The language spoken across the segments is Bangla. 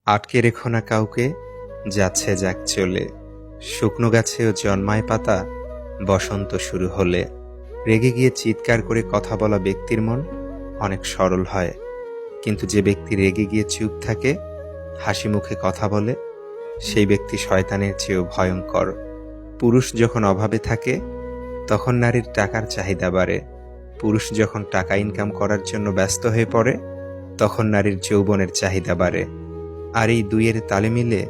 আটকে রেখো না কাউকে, যাচ্ছে যাক চলে। শুকনো গাছেও জন্মায় পাতা বসন্ত শুরু হলে। রেগে গিয়ে চিৎকার করে কথা বলা ব্যক্তির মন অনেক সরল হয়, কিন্তু যে ব্যক্তি রেগে গিয়ে চুপ থাকে, হাসি মুখে কথা বলে, সেই ব্যক্তি শয়তানের চেয়েও ভয়ঙ্কর। পুরুষ যখন অভাবে থাকে তখন নারীর টাকার চাহিদা বাড়ে। পুরুষ যখন টাকা ইনকাম করার জন্য ব্যস্ত হয়ে পড়ে তখন নারীর যৌবনের চাহিদা বাড়ে। আর এই দুইয়ের তালে মিলে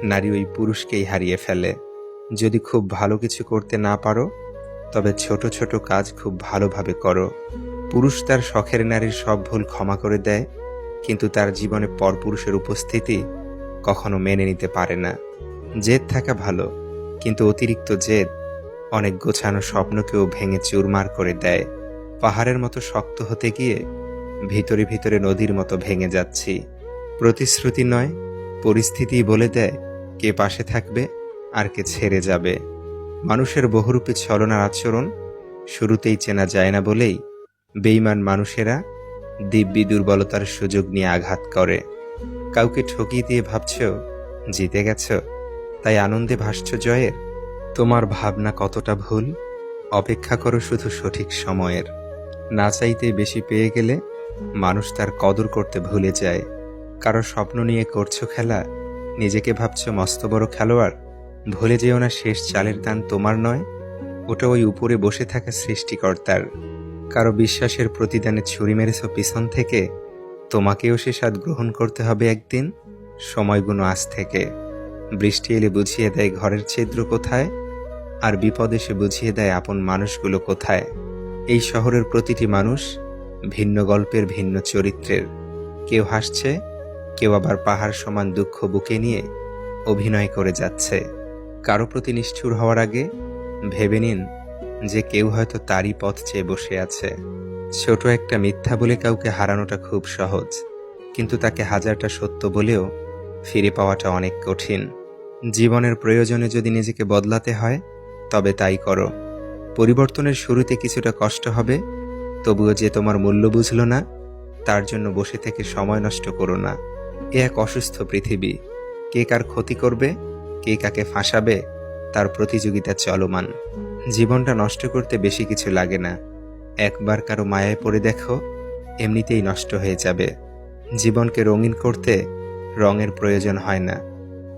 নারী ওই পুরুষকেই হারিয়ে ফেলে। যদি খুব ভালো কিছু করতে না পারো, তবে ছোট ছোট কাজ খুব ভালোভাবে করো। পুরুষ তার শখের নারীর সব ভুল ক্ষমা করে দেয়, কিন্তু তার জীবনে পরপুরুষের উপস্থিতি কখনো মেনে নিতে পারে না। জেদ থাকা ভালো, কিন্তু অতিরিক্ত জেদ অনেক গোছানো স্বপ্নকেও ভেঙে চুরমার করে দেয়। পাহাড়ের মতো শক্ত হতে গিয়ে ভিতরে ভিতরে নদীর মতো ভেঙে যাচ্ছি। প্রতিশ্রুতি নয়, পরিস্থিতি বলে দেয় কে পাশে থাকবে আর কে ছেড়ে যাবে। মানুষের বহুরূপী ছলনার আচরণ শুরুতেই চেনা যায় না বলেই বেঈমান মানুষেরা দিব্যি দুর্বলতার সুযোগ নিয়ে আঘাত করে। কাউকে ঠকিয়ে দিয়ে ভাবছ জিতে গেছ, তাই আনন্দে ভাসছ জয়ের। তোমার ভাবনা কতটা ভুল, অপেক্ষা করো শুধু সঠিক সময়ের। না চাইতে বেশি পেয়ে গেলে মানুষ তার কদর করতে ভুলে যায়। কারো স্বপ্ন নিয়ে করছো খেলা, নিজেকে ভাবছো মস্ত বড় খেলোয়াড়। ভুলে যেও না শেষ চালের দান তোমার নয়, ওটা ওই উপরে বসে থাকা সৃষ্টিকর্তার। কারো বিশ্বাসের প্রতিদানে ছুরি মেরেছ পিছন থেকে, তোমাকেও সে স্বাদ গ্রহণ করতে হবে একদিন। সময়গুলো আজ থেকে। বৃষ্টি এলে বুঝিয়ে দেয় ঘরের ছিদ্র কোথায়, আর বিপদ এসে বুঝিয়ে দেয় আপন মানুষগুলো কোথায়। এই শহরের প্রতিটি মানুষ ভিন্ন গল্পের, ভিন্ন চরিত্রের। কেউ হাসছে, কেউ আবার পাহাড় সমান দুঃখ বুকে নিয়ে অভিনয় করে যাচ্ছে। কারো প্রতি নিষ্ঠুর হওয়ার আগে ভেবে নিন যে কেউ হয়তো তারই পথ চেয়ে বসে আছে। ছোট একটা মিথ্যা বলে কাউকে হারানোটা খুব সহজ, কিন্তু তাকে হাজারটা সত্য বলেও ফিরে পাওয়াটা অনেক কঠিন। জীবনের প্রয়োজনে যদি নিজেকে বদলাতে হয়, তবে তাই করো। পরিবর্তনের শুরুতে কিছুটা কষ্ট হবে, তবুও যে তোমার মূল্য বুঝল না, তার জন্য বসে থেকে সময় নষ্ট করো না। এ এক অসুস্থ পৃথিবী। কে কার ক্ষতি করবে, কে কাকে ফাঁসাবে, তার প্রতিযোগিতা চলমান। জীবনটা নষ্ট করতে বেশি কিছু লাগে না। একবার কারো মায়ায় পড়ে দেখো, এমনিতেই নষ্ট হয়ে যাবে। জীবনকে রঙিন করতে রঙের প্রয়োজন হয় না,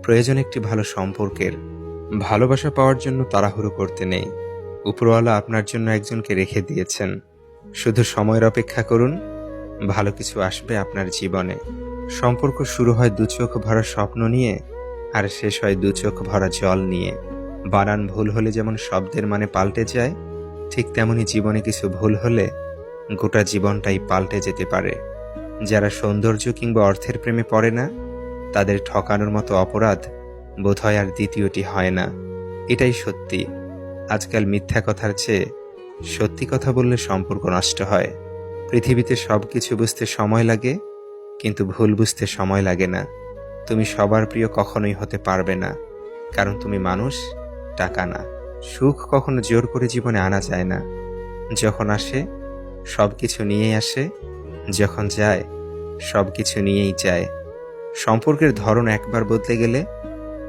প্রয়োজন একটি ভালো সম্পর্কের। ভালোবাসা পাওয়ার জন্য তাড়াহুড়ো করতে নেই। উপরওয়ালা আপনার জন্য একজনকে রেখে দিয়েছেন, শুধু সময়ের অপেক্ষা করুন। ভালো কিছু আসবে আপনার জীবনে। সম্পর্ক শুরু হয় দু চোখ ভরা স্বপ্ন নিয়ে, আর শেষ হয় দু চোখ ভরা জল নিয়ে। বানান ভুল হলে যেমন শব্দের মানে পাল্টে যায়, ঠিক তেমনি জীবনে কিছু ভুল হলে গোটা জীবনটাই পাল্টে যেতে পারে। যারা সৌন্দর্য কিংবা অর্থের প্রেমে পড়ে না, তাদের ঠকানোর মতো অপরাধ বোধহয় আর দ্বিতীয়টি হয় না। এটাই সত্যি। আজকাল মিথ্যা কথার চেয়ে সত্যি কথা বললে সম্পর্ক নষ্ট হয়। পৃথিবীতে সব কিছু বুঝতে সময় লাগে, কিন্তু ভুল বুঝতে সময় লাগে না। তুমি সবার প্রিয় কখনোই হতে পারবে না, কারণ তুমি মানুষ, টাকা না। সুখ কখনো জোর করে জীবনে আনা যায় না। যখন আসে সব কিছু নিয়েই আসে, যখন যায় সব কিছু নিয়েই যায়। সম্পর্কের ধরন একবার বদলে গেলে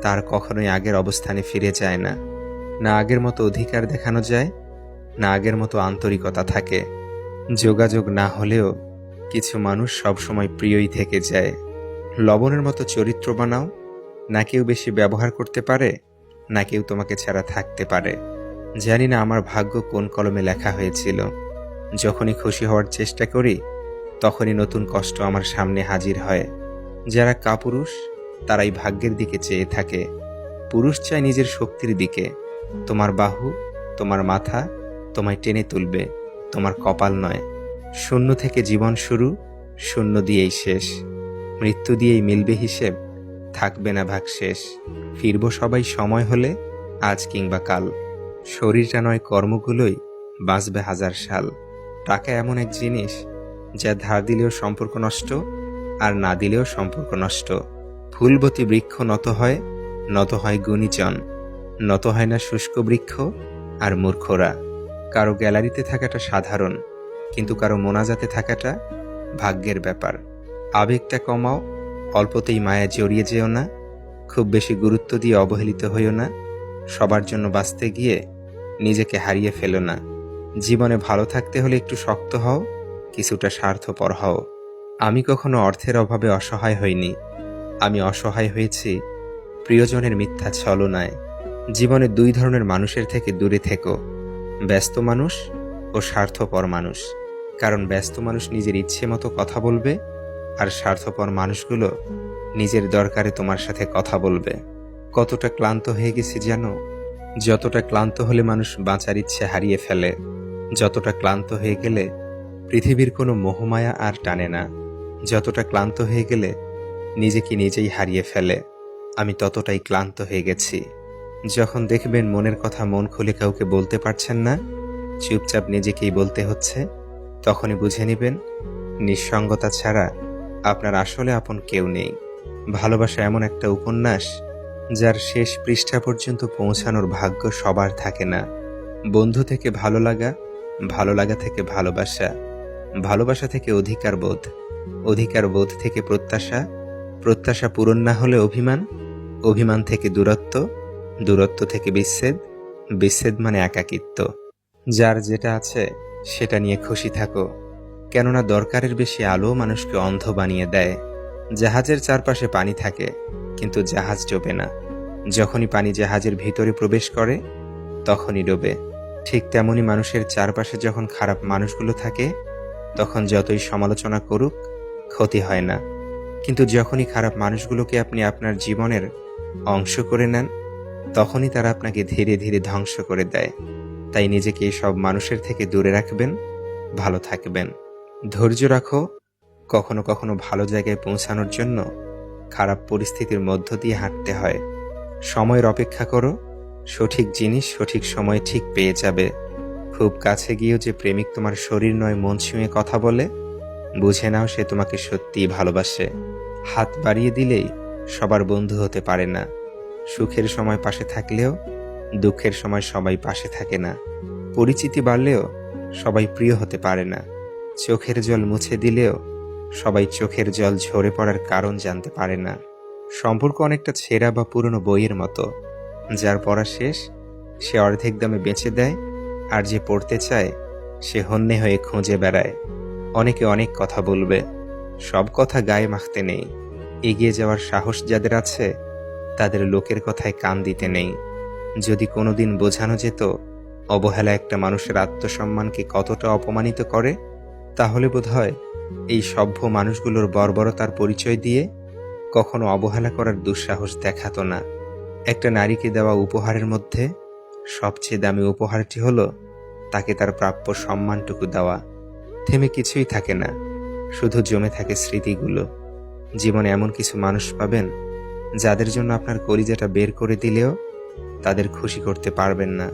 তার কখনোই আগের অবস্থানে ফিরে যায় না। না আগের মতো অধিকার দেখানো যায়, না আগের মতো আন্তরিকতা থাকে। যোগাযোগ না হলেও কিছু মানুষ সবসময় প্রিয়ই থেকে যায়। লবণের মতো চরিত্র বানাও, না কেউ বেশি ব্যবহার করতে পারে, না কেউ তোমাকে ছাড়া থাকতে পারে। জানি না আমার ভাগ্য কোন কলমে লেখা হয়েছিল। যখনই খুশি হওয়ার চেষ্টা করি, তখনই নতুন কষ্ট আমার সামনে হাজির হয়। যারা কাপুরুষ তারাই ভাগ্যের দিকে চেয়ে থাকে। পুরুষ চায় নিজের শক্তির দিকে। তোমার বাহু, তোমার মাথা তোমায় টেনে তুলবে, তোমার কপাল নয়। শূন্য থেকে জীবন শুরু, শূন্য দিয়েই শেষ। মৃত্যু দিয়েই মিলবে হিসেব, থাকবে না ভাগ শেষ। ফিরব সবাই সময় হলে, আজ কিংবা কাল। শরীরটা নয় কর্মগুলোই বাঁচবে হাজার সাল। টাকা এমন এক জিনিস যা ধার দিলেও সম্পর্ক নষ্ট, আর না দিলেও সম্পর্ক নষ্ট। ফুলবতী বৃক্ষ নত হয়, নত হয় গুণীজন, নত হয় না শুষ্ক বৃক্ষ আর মূর্খরা। কারো গ্যালারিতে থাকাটা সাধারণ, কিন্তু কারো মোনাজাতে থাকাটা ভাগ্যের ব্যাপার। আবেগটা কমাও, অল্পতেই মায়া জড়িয়ে যেও না, খুব বেশি গুরুত্ব দিয়ে অবহেলিত হইও না, সবার জন্য বাঁচতে গিয়ে নিজেকে হারিয়ে ফেলো না। জীবনে ভালো থাকতে হলে একটু শক্ত হও, কিছুটা স্বার্থপর হও। আমি কখনো অর্থের অভাবে অসহায় হইনি, আমি অসহায় হয়েছি প্রিয়জনের মিথ্যা ছলনায়। জীবনে দুই ধরনের মানুষের থেকে দূরে থেকো, ব্যস্ত মানুষ ও স্বার্থপর মানুষ। কারণ ব্যস্ত মানুষ নিজের ইচ্ছে মতো কথা বলবে, আর স্বার্থপর মানুষগুলো নিজের দরকারে তোমার সাথে কথা বলবে। কতটা ক্লান্ত হয়ে গেছি জানো? যতটা ক্লান্ত হলে মানুষ বাঁচার ইচ্ছে হারিয়ে ফেলে, যতটা ক্লান্ত হয়ে গেলে পৃথিবীর কোনো মোহমায়া আর টানে না, যতটা ক্লান্ত হয়ে গেলে নিজেকে নিজেই হারিয়ে ফেলে, আমি ততটাই ক্লান্ত হয়ে গেছি। যখন দেখবেন মনের কথা মন খুলে কাউকে বলতে পারছেন না, চুপচাপ নিজেকেই বলতে হচ্ছে, তখনই বুঝে নেবেন নিঃসঙ্গতা ছাড়া আপনার আসলে আপন কেউ নেই। ভালোবাসা এমন একটা উপন্যাস যার শেষ পৃষ্ঠা পর্যন্ত পৌঁছানোর ভাগ্য সবার থাকে না। বন্ধু থেকে ভালো লাগা, ভালো লাগা থেকে ভালোবাসা, ভালোবাসা থেকে অধিকার বোধ, অধিকার বোধ থেকে প্রত্যাশা, প্রত্যাশা পূরণ না হলে অভিমান, অভিমান থেকে দূরত্ব, দূরত্ব থেকে বিচ্ছেদ, বিচ্ছেদ মানে একাকিত্ব। যার যেটা আছে সেটা নিয়ে খুশি থাকো, কেননা দরকারের বেশি আলো মানুষকে অন্ধ বানিয়ে দেয়। জাহাজের চারপাশে পানি থাকে, কিন্তু জাহাজ ডোবে না। যখনই পানি জাহাজের ভিতরে প্রবেশ করে তখনই ডোবে। ঠিক তেমনি মানুষের চারপাশে যখন খারাপ মানুষগুলো থাকে, তখন যতই সমালোচনা করুক ক্ষতি হয় না। কিন্তু যখনই খারাপ মানুষগুলোকে আপনি আপনার জীবনের অংশ করে নেন, তখনই তারা আপনাকে ধীরে ধীরে ধ্বংস করে দেয়। তাই নিজেকে সব মানুষের থেকে দূরে রাখবেন, ভালো থাকবেন। ধৈর্য রাখো, কখনো কখনো ভালো জায়গায় পৌঁছানোর জন্য খারাপ পরিস্থিতির মধ্য দিয়ে হাঁটতে হয়। সময়ের অপেক্ষা করো, সঠিক জিনিস সঠিক সময়ে ঠিক পেয়ে যাবে। খুব কাছে গিয়েও যে প্রেমিক তোমার শরীর নয় মন ছুঁয়ে কথা বলে, বুঝে নাও সে তোমাকে সত্যিই ভালোবাসে। হাত বাড়িয়ে দিলেই সবার বন্ধু হতে পারে না। সুখের সময় পাশে থাকলেও দুঃখের সময় সবাই পাশে থাকে না। পরিচিতি বাড়লেও সবাই প্রিয় হতে পারে না। চোখের জল মুছে দিলেও সবাই চোখের জল ঝরে পড়ার কারণ জানতে পারে না। সম্পর্ক অনেকটা ছেঁড়া বা পুরনো বইয়ের মতো, যার পড়া শেষ সে অর্ধেক দামে বেচে দেয়, আর যে পড়তে চায় সে হন্যে হয়ে খুঁজে বেড়ায়। অনেকে অনেক কথা বলবে, সব কথা গায়ে মাখতে নেই। এগিয়ে যাওয়ার সাহস যাদের আছে তাদের লোকের কথায় কান দিতে নেই। যদি কোনোদিন বোঝানো যেত অবহেলা একটা মানুষের আত্মসম্মানকে কতটা অপমানিত করে, তাহলে বোধহয় এই সভ্য মানুষগুলোর বর্বরতার পরিচয় দিয়ে কখনো অবহেলা করার দুঃসাহস দেখাতো না। একটা নারীকে দেওয়া উপহারের মধ্যে সবচেয়ে দামি উপহারটি হলো তাকে তার প্রাপ্য সম্মানটুকু দেওয়া। থেমে কিছুই থাকে না, শুধু জমে থাকে স্মৃতিগুলো। জীবনে এমন কিছু মানুষ পাবেন যাদের জন্য আপনার কলিজাটা বের করে দিলেও তাদের খুশি করতে পারবেন না।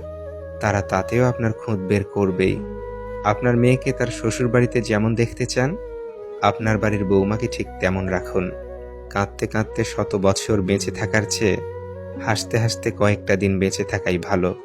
তারা তাতেও আপনার খুঁত বের করবেই। আপনার মেয়েকে তার শ্বশুর বাড়িতে যেমন দেখতে চান, আপনার বাড়ির বৌমাকে ঠিক তেমন রাখুন। কাঁদতে কাঁদতে শত বছর বেঁচে থাকার চেয়ে হাসতে হাসতে কয়েকটা দিন বেঁচে থাকাই ভালো।